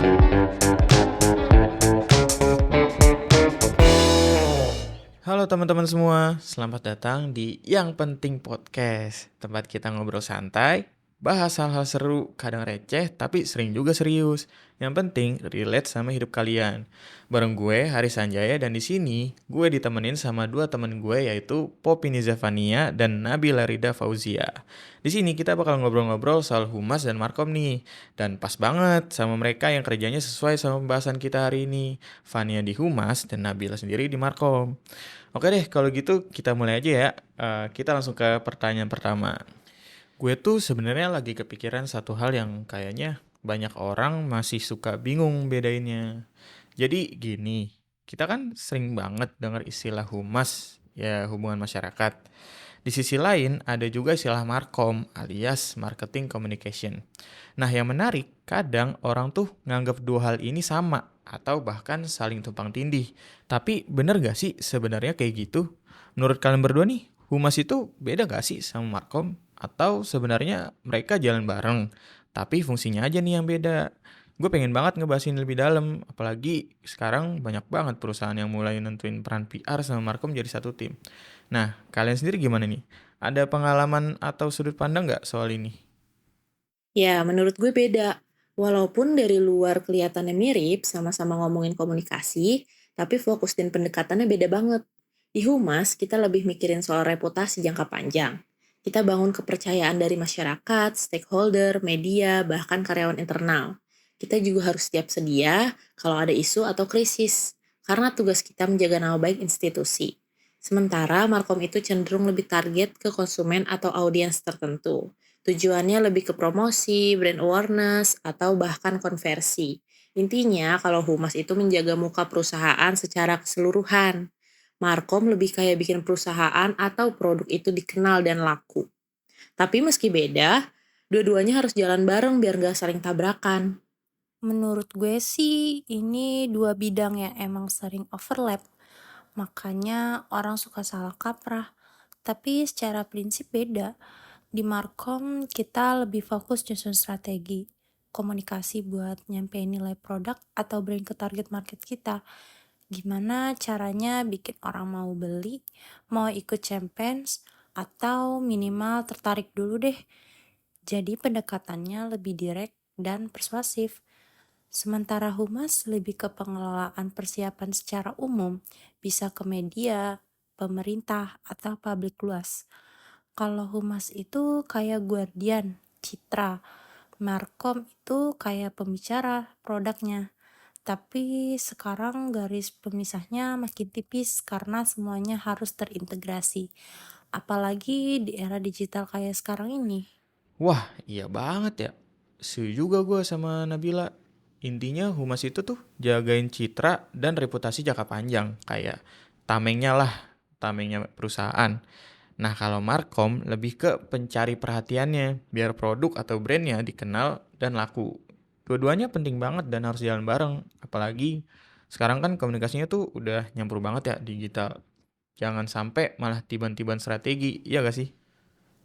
Halo teman-teman semua, selamat datang di Yang Penting Podcast. Tempat kita ngobrol santai, bahas hal-hal seru, kadang receh, tapi sering juga serius. Yang penting relate sama hidup kalian. Bareng gue, Haris Sanjaya, dan di sini gue ditemenin sama dua temen gue yaitu Poppy Nizafania dan Nabila Rida Fauzia. Di sini kita bakal ngobrol-ngobrol soal humas dan markom nih. Dan pas banget sama mereka yang kerjanya sesuai sama pembahasan kita hari ini. Fania di humas dan Nabila sendiri di markom. Oke deh, kalau gitu kita mulai aja ya. Kita langsung ke pertanyaan pertama. Gue tuh sebenarnya lagi kepikiran satu hal yang kayaknya banyak orang masih suka bingung bedainnya. Jadi gini, kita kan sering banget dengar istilah humas, ya hubungan masyarakat. Di sisi lain, ada juga istilah markom alias marketing communication. Nah, yang menarik, kadang orang tuh nganggap dua hal ini sama atau bahkan saling tumpang tindih. Tapi bener gak sih sebenarnya kayak gitu? Menurut kalian berdua nih, humas itu beda gak sih sama markom? Atau sebenarnya mereka jalan bareng, tapi fungsinya aja nih yang beda? Gue pengen banget ngebahasin lebih dalam, apalagi sekarang banyak banget perusahaan yang mulai nentuin peran PR sama markom jadi satu tim. Nah, kalian sendiri gimana nih? Ada pengalaman atau sudut pandang nggak soal ini? Ya, menurut gue beda. Walaupun dari luar kelihatannya mirip, sama-sama ngomongin komunikasi, tapi fokus dan pendekatannya beda banget. Di Humas, kita lebih mikirin soal reputasi jangka panjang. Kita bangun kepercayaan dari masyarakat, stakeholder, media, bahkan karyawan internal. Kita juga harus siap sedia kalau ada isu atau krisis, karena tugas kita menjaga nama baik institusi. Sementara Markom itu cenderung lebih target ke konsumen atau audiens tertentu. Tujuannya lebih ke promosi, brand awareness, atau bahkan konversi. Intinya, kalau humas itu menjaga muka perusahaan secara keseluruhan. Markom lebih kayak bikin perusahaan atau produk itu dikenal dan laku. Tapi meski beda, dua-duanya harus jalan bareng biar nggak saling tabrakan. Menurut gue sih ini dua bidang yang emang sering overlap, makanya orang suka salah kaprah. Tapi secara prinsip beda. Di Markom kita lebih fokus nyusun strategi, komunikasi buat nyampein nilai produk atau brand ke target market kita. Gimana caranya bikin orang mau beli, mau ikut campaigns, atau minimal tertarik dulu deh. Jadi pendekatannya lebih direct dan persuasif. Sementara humas lebih ke pengelolaan persiapan secara umum, bisa ke media, pemerintah, atau publik luas. Kalau humas itu kayak guardian, citra. Markom itu kayak pembicara produknya. Tapi sekarang garis pemisahnya makin tipis karena semuanya harus terintegrasi. Apalagi di era digital kayak sekarang ini. Wah, iya banget ya. Setuju juga gue sama Nabila. Intinya humas itu tuh jagain citra dan reputasi jangka panjang. Kayak tamengnya lah, tamengnya perusahaan. Nah, kalau markom lebih ke pencari perhatiannya, biar produk atau brandnya dikenal dan laku. Dua-duanya penting banget dan harus jalan bareng. Apalagi sekarang kan komunikasinya tuh udah nyampur banget ya digital. Jangan sampai malah tiban-tiban strategi, iya gak sih?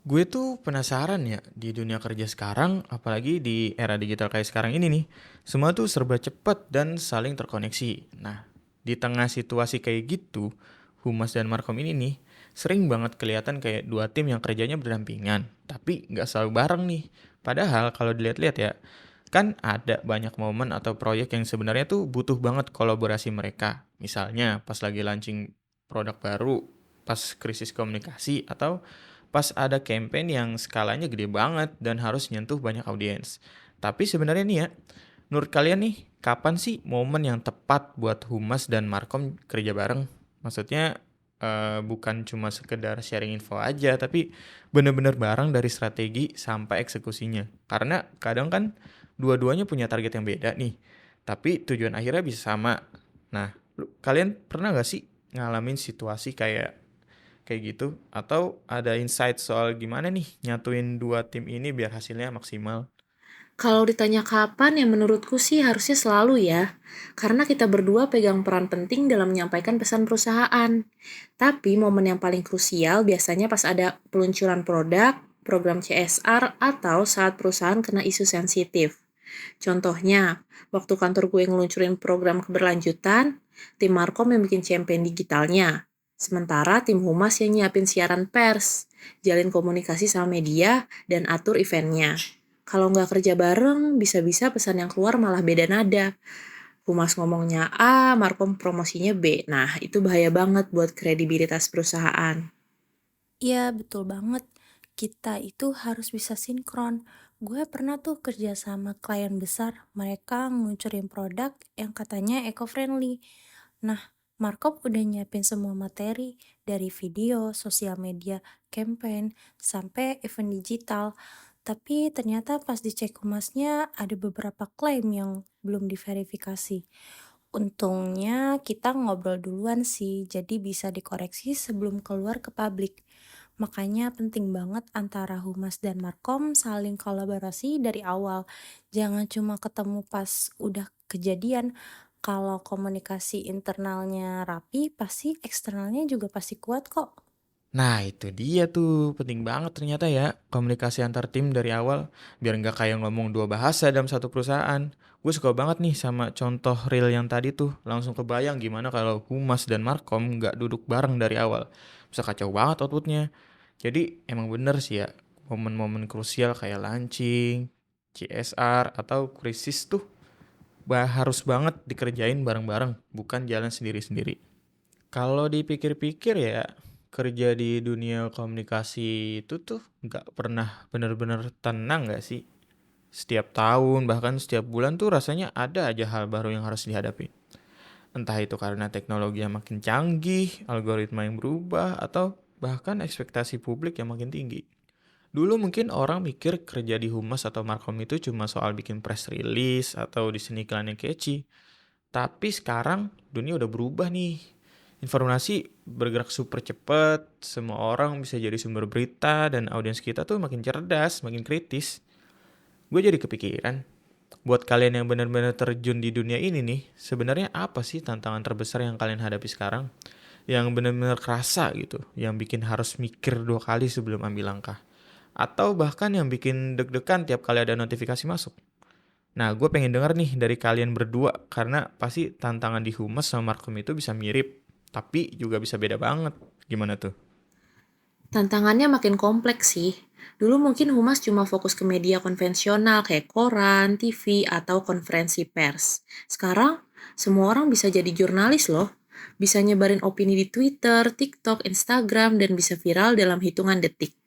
Gue tuh penasaran ya di dunia kerja sekarang, apalagi di era digital kayak sekarang ini nih. Semua tuh serba cepat dan saling terkoneksi. Nah, di tengah situasi kayak gitu, Humas dan Markom ini nih sering banget kelihatan kayak dua tim yang kerjanya berdampingan, tapi nggak selalu bareng nih. Padahal kalau dilihat-lihat ya, kan ada banyak momen atau proyek yang sebenarnya tuh butuh banget kolaborasi mereka. Misalnya pas lagi launching produk baru, pas krisis komunikasi, atau pas ada campaign yang skalanya gede banget dan harus nyentuh banyak audiens. Tapi sebenarnya nih ya, menurut kalian nih, kapan sih momen yang tepat buat Humas dan Markom kerja bareng? Maksudnya bukan cuma sekedar sharing info aja, tapi bener-bener bareng dari strategi sampai eksekusinya. Karena kadang kan dua-duanya punya target yang beda nih, tapi tujuan akhirnya bisa sama. Nah, kalian pernah gak sih ngalamin situasi kayak gitu? Atau ada insight soal gimana nih nyatuin dua tim ini biar hasilnya maksimal? Kalau ditanya kapan, ya menurutku sih harusnya selalu ya. Karena kita berdua pegang peran penting dalam menyampaikan pesan perusahaan. Tapi momen yang paling krusial biasanya pas ada peluncuran produk, program CSR, atau saat perusahaan kena isu sensitif. Contohnya, waktu kantor gue ngeluncurin program keberlanjutan, tim Markom yang bikin campaign digitalnya. Sementara tim Humas yang nyiapin siaran pers, jalin komunikasi sama media, dan atur eventnya. Kalau nggak kerja bareng, bisa-bisa pesan yang keluar malah beda nada. Humas ngomongnya A, Markom promosinya B. Nah, itu bahaya banget buat kredibilitas perusahaan. Iya, betul banget. Kita itu harus bisa sinkron. Gue pernah tuh kerja sama klien besar, mereka ngeluncurin produk yang katanya eco-friendly. Nah, Markop udah nyiapin semua materi, dari video, sosial media, campaign, sampai event digital. Tapi ternyata pas dicek humasnya ada beberapa klaim yang belum diverifikasi. Untungnya kita ngobrol duluan sih, jadi bisa dikoreksi sebelum keluar ke publik. Makanya penting banget antara Humas dan Markom saling kolaborasi dari awal. Jangan cuma ketemu pas udah kejadian. Kalau komunikasi internalnya rapi, pasti eksternalnya juga pasti kuat kok. Nah itu dia tuh, penting banget ternyata ya komunikasi antar tim dari awal, biar nggak kayak ngomong dua bahasa dalam satu perusahaan. Gue suka banget nih sama contoh real yang tadi tuh, langsung kebayang gimana kalau Humas dan Markom nggak duduk bareng dari awal. Bisa kacau banget outputnya. Jadi emang bener sih ya, momen-momen krusial kayak launching, CSR, atau krisis tuh harus banget dikerjain bareng-bareng, bukan jalan sendiri-sendiri. Kalau dipikir-pikir ya, kerja di dunia komunikasi itu tuh nggak pernah bener-bener tenang nggak sih? Setiap tahun, bahkan setiap bulan tuh rasanya ada aja hal baru yang harus dihadapi. Entah itu karena teknologi yang makin canggih, algoritma yang berubah, atau bahkan ekspektasi publik yang makin tinggi. Dulu mungkin orang mikir kerja di humas atau markom itu cuma soal bikin press release atau desain iklan yang catchy. Tapi sekarang dunia udah berubah nih. Informasi bergerak super cepat, semua orang bisa jadi sumber berita, dan audiens kita tuh makin cerdas, makin kritis. Gue jadi kepikiran, buat kalian yang benar-benar terjun di dunia ini nih, sebenarnya apa sih tantangan terbesar yang kalian hadapi sekarang? Yang benar-benar kerasa gitu, yang bikin harus mikir 2 kali sebelum ambil langkah. Atau bahkan yang bikin deg-degan tiap kali ada notifikasi masuk. Nah, gue pengen denger nih dari kalian berdua, karena pasti tantangan di Humas sama Markom itu bisa mirip, tapi juga bisa beda banget. Gimana tuh? Tantangannya makin kompleks sih. Dulu mungkin Humas cuma fokus ke media konvensional kayak koran, TV, atau konferensi pers. Sekarang, semua orang bisa jadi jurnalis loh. Bisa nyebarin opini di Twitter, TikTok, Instagram, dan bisa viral dalam hitungan detik.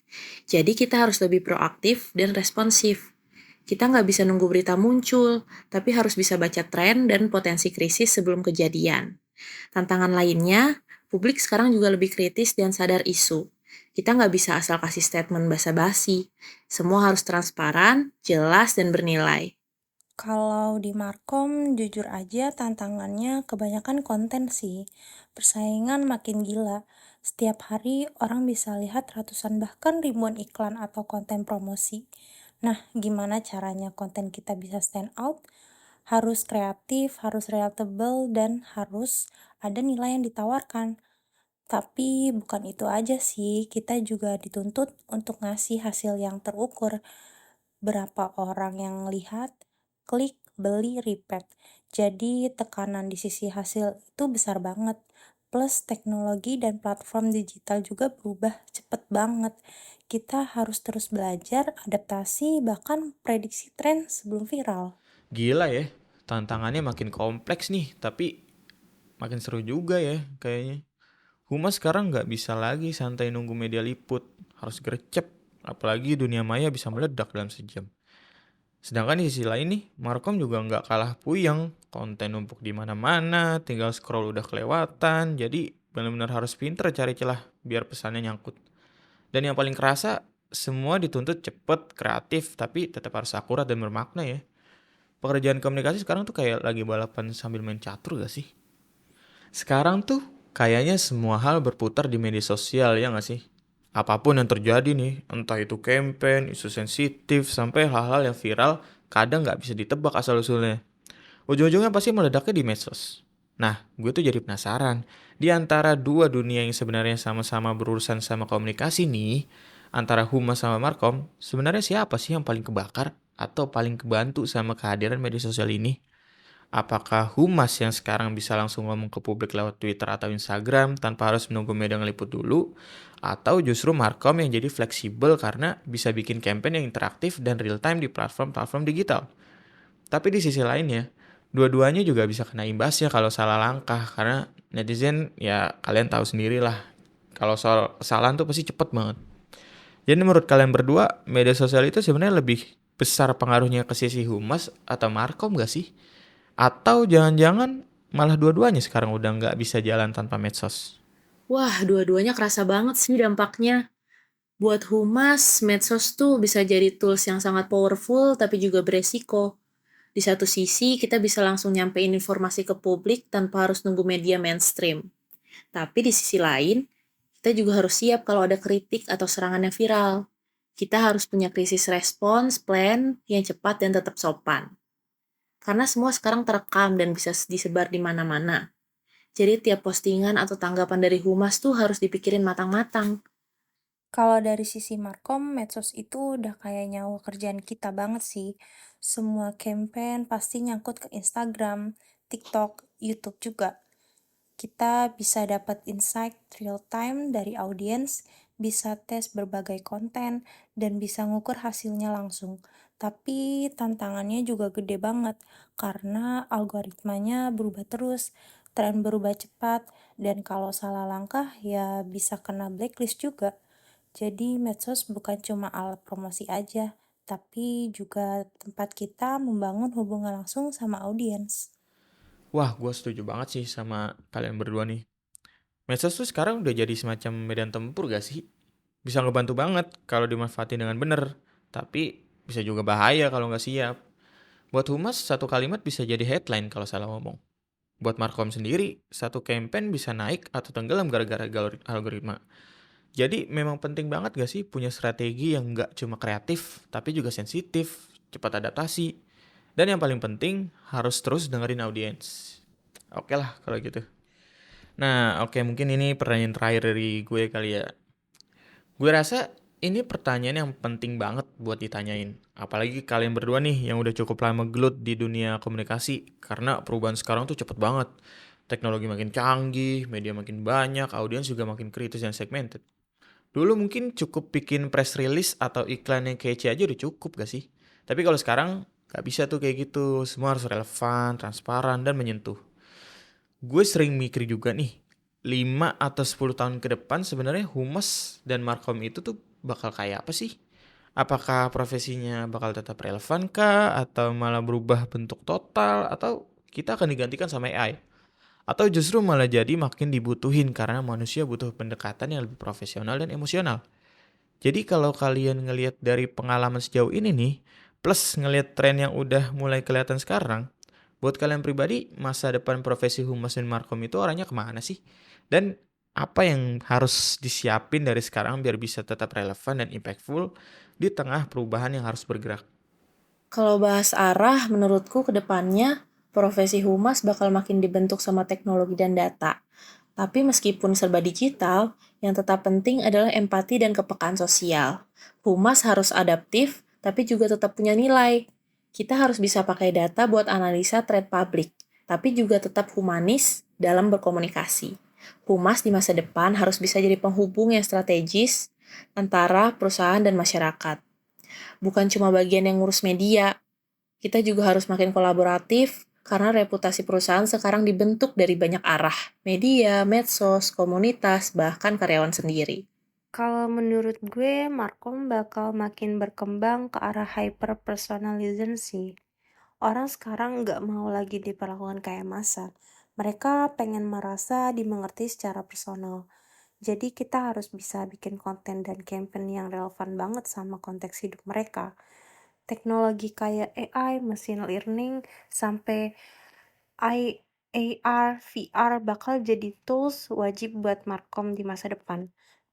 Jadi kita harus lebih proaktif dan responsif. Kita nggak bisa nunggu berita muncul, tapi harus bisa baca tren dan potensi krisis sebelum kejadian. Tantangan lainnya, publik sekarang juga lebih kritis dan sadar isu. Kita nggak bisa asal kasih statement basa-basi. Semua harus transparan, jelas, dan bernilai. Kalau di Markom, jujur aja tantangannya kebanyakan konten sih. Persaingan makin gila. Setiap hari orang bisa lihat ratusan bahkan ribuan iklan atau konten promosi. Nah, gimana caranya konten kita bisa stand out? Harus kreatif, harus relatable, dan harus ada nilai yang ditawarkan. Tapi bukan itu aja sih, kita juga dituntut untuk ngasih hasil yang terukur. Berapa orang yang lihat, klik, beli, repeat. Jadi tekanan di sisi hasil itu besar banget. Plus teknologi dan platform digital juga berubah cepet banget. Kita harus terus belajar, adaptasi, bahkan prediksi tren sebelum viral. Gila ya, tantangannya makin kompleks nih, tapi makin seru juga ya kayaknya. Humas sekarang nggak bisa lagi santai nunggu media liput, harus gercep. Apalagi dunia maya bisa meledak dalam sejam. Sedangkan di sisi lain nih, Markom juga nggak kalah puyeng. Konten numpuk di mana-mana, tinggal scroll udah kelewatan. Jadi benar-benar harus pinter cari celah biar pesannya nyangkut. Dan yang paling kerasa, semua dituntut cepet, kreatif, tapi tetap harus akurat dan bermakna ya. Pekerjaan komunikasi sekarang tuh kayak lagi balapan sambil main catur gak sih? Sekarang tuh kayaknya semua hal berputar di media sosial ya gak sih? Apapun yang terjadi nih, entah itu campaign, isu sensitif, sampai hal-hal yang viral, kadang nggak bisa ditebak asal-usulnya. Ujung-ujungnya pasti meledaknya di medsos. Nah, gue tuh jadi penasaran. Di antara dua dunia yang sebenarnya sama-sama berurusan sama komunikasi nih, Antara humas sama markom, sebenarnya siapa sih yang paling kebakar atau paling kebantu sama kehadiran media sosial ini? Apakah humas yang sekarang bisa langsung ngomong ke publik lewat Twitter atau Instagram tanpa harus menunggu media ngeliput dulu? Atau justru markom yang jadi fleksibel karena bisa bikin campaign yang interaktif dan real time di platform-platform digital? Tapi di sisi lainnya, dua-duanya juga bisa kena imbasnya kalau salah langkah karena netizen ya kalian tahu sendiri lah. Kalau soal kesalahan tuh pasti cepet banget. Jadi menurut kalian berdua, media sosial itu sebenarnya lebih besar pengaruhnya ke sisi humas atau markom gak sih? Atau jangan-jangan malah dua-duanya sekarang udah nggak bisa jalan tanpa medsos? Wah, dua-duanya kerasa banget sih dampaknya. Buat humas, medsos tuh bisa jadi tools yang sangat powerful tapi juga beresiko. Di satu sisi, kita bisa langsung nyampein informasi ke publik tanpa harus nunggu media mainstream. Tapi di sisi lain, kita juga harus siap kalau ada kritik atau serangan yang viral. Kita harus punya krisis respons, plan yang cepat dan tetap sopan. Karena semua sekarang terekam dan bisa disebar di mana-mana. Jadi tiap postingan atau tanggapan dari humas tuh harus dipikirin matang-matang. Kalau dari sisi markom, medsos itu udah kayak nyawa kerjaan kita banget sih. Semua campaign pasti nyangkut ke Instagram, TikTok, YouTube juga. Kita bisa dapat insight real time dari audiens, bisa tes berbagai konten, dan bisa ngukur hasilnya langsung. Tapi tantangannya juga gede banget, karena algoritmanya berubah terus, tren berubah cepat, dan kalau salah langkah ya bisa kena blacklist juga. Jadi medsos bukan cuma alat promosi aja, tapi juga tempat kita membangun hubungan langsung sama audiens. Wah, gue setuju banget sih sama kalian berdua nih. Medsos tuh sekarang udah jadi semacam medan tempur gak sih? Bisa ngebantu banget kalau dimanfaatin dengan bener. Tapi bisa juga bahaya kalau nggak siap. Buat humas, satu kalimat bisa jadi headline kalau salah ngomong. Buat markom sendiri, satu campaign bisa naik atau tenggelam gara-gara algoritma. Jadi memang penting banget gak sih punya strategi yang nggak cuma kreatif, tapi juga sensitif, cepat adaptasi. Dan yang paling penting, harus terus dengerin audiens. Oke lah kalau gitu. Nah, oke, mungkin ini pertanyaan terakhir dari gue kali ya. Gue rasa ini pertanyaan yang penting banget buat ditanyain. Apalagi kalian berdua nih yang udah cukup lama gelut di dunia komunikasi. Karena perubahan sekarang tuh cepet banget. Teknologi makin canggih, media makin banyak, audiens juga makin kritis dan segmented. Dulu mungkin cukup bikin press release atau iklan yang kece aja udah cukup gak sih? Tapi kalau sekarang gak bisa tuh kayak gitu. Semua harus relevan, transparan, dan menyentuh. Gue sering mikir juga nih, 5 atau 10 tahun ke depan sebenarnya humas dan markom itu tuh bakal kayak apa sih? Apakah profesinya bakal tetap relevan kah? Atau malah berubah bentuk total? Atau kita akan digantikan sama AI? Atau justru malah jadi makin dibutuhin karena manusia butuh pendekatan yang lebih profesional dan emosional? Jadi kalau kalian ngelihat dari pengalaman sejauh ini nih, plus ngelihat tren yang udah mulai kelihatan sekarang, buat kalian pribadi, masa depan profesi humas dan markom itu arahnya kemana sih? Dan apa yang harus disiapin dari sekarang biar bisa tetap relevan dan impactful di tengah perubahan yang harus bergerak? Kalau bahas arah, menurutku ke depannya profesi humas bakal makin dibentuk sama teknologi dan data. Tapi meskipun serba digital, yang tetap penting adalah empati dan kepekaan sosial. Humas harus adaptif, tapi juga tetap punya nilai. Kita harus bisa pakai data buat analisa tren publik, tapi juga tetap humanis dalam berkomunikasi. Humas di masa depan harus bisa jadi penghubung yang strategis antara perusahaan dan masyarakat. Bukan cuma bagian yang ngurus media, kita juga harus makin kolaboratif karena reputasi perusahaan sekarang dibentuk dari banyak arah, media, medsos, komunitas, bahkan karyawan sendiri. Kalau menurut gue, markom bakal makin berkembang ke arah hyper-personalism sih. Orang sekarang nggak mau lagi diperlakukan kayak massa. Mereka pengen merasa dimengerti secara personal. Jadi kita harus bisa bikin konten dan campaign yang relevan banget sama konteks hidup mereka. Teknologi kayak AI, machine learning, sampai AR, VR bakal jadi tools wajib buat markom di masa depan.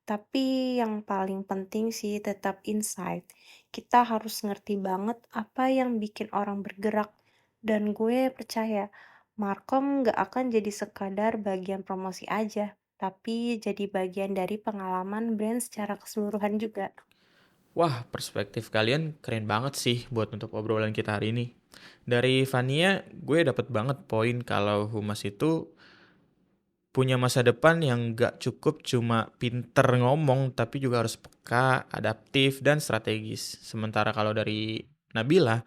Tapi yang paling penting sih tetap insight. Kita harus ngerti banget apa yang bikin orang bergerak. Dan gue percaya, markom gak akan jadi sekadar bagian promosi aja, tapi jadi bagian dari pengalaman brand secara keseluruhan juga. Wah, perspektif kalian keren banget sih buat untuk obrolan kita hari ini. Dari Fania, gue dapet banget poin kalau humas itu punya masa depan yang gak cukup cuma pinter ngomong, tapi juga harus peka, adaptif, dan strategis. Sementara kalau dari Nabila,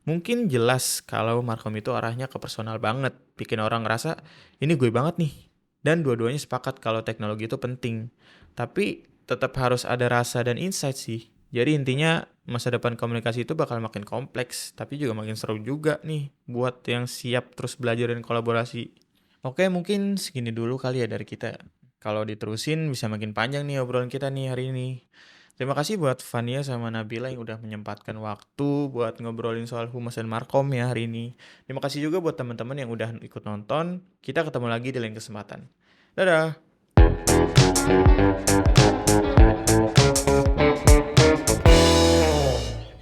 mungkin jelas kalau Markom itu arahnya ke personal banget, bikin orang ngerasa ini gue banget nih. Dan dua-duanya sepakat kalau teknologi itu penting. Tapi tetap harus ada rasa dan insight sih. Jadi intinya masa depan komunikasi itu bakal makin kompleks, tapi juga makin seru juga nih buat yang siap terus belajar dan kolaborasi. Oke, mungkin segini dulu kali ya dari kita. Kalau diterusin bisa makin panjang nih obrolan kita nih hari ini. Terima kasih buat Fania sama Nabila yang udah menyempatkan waktu buat ngobrolin soal humas dan markom ya hari ini. Terima kasih juga buat teman-teman yang udah ikut nonton. Kita ketemu lagi di lain kesempatan. Dadah!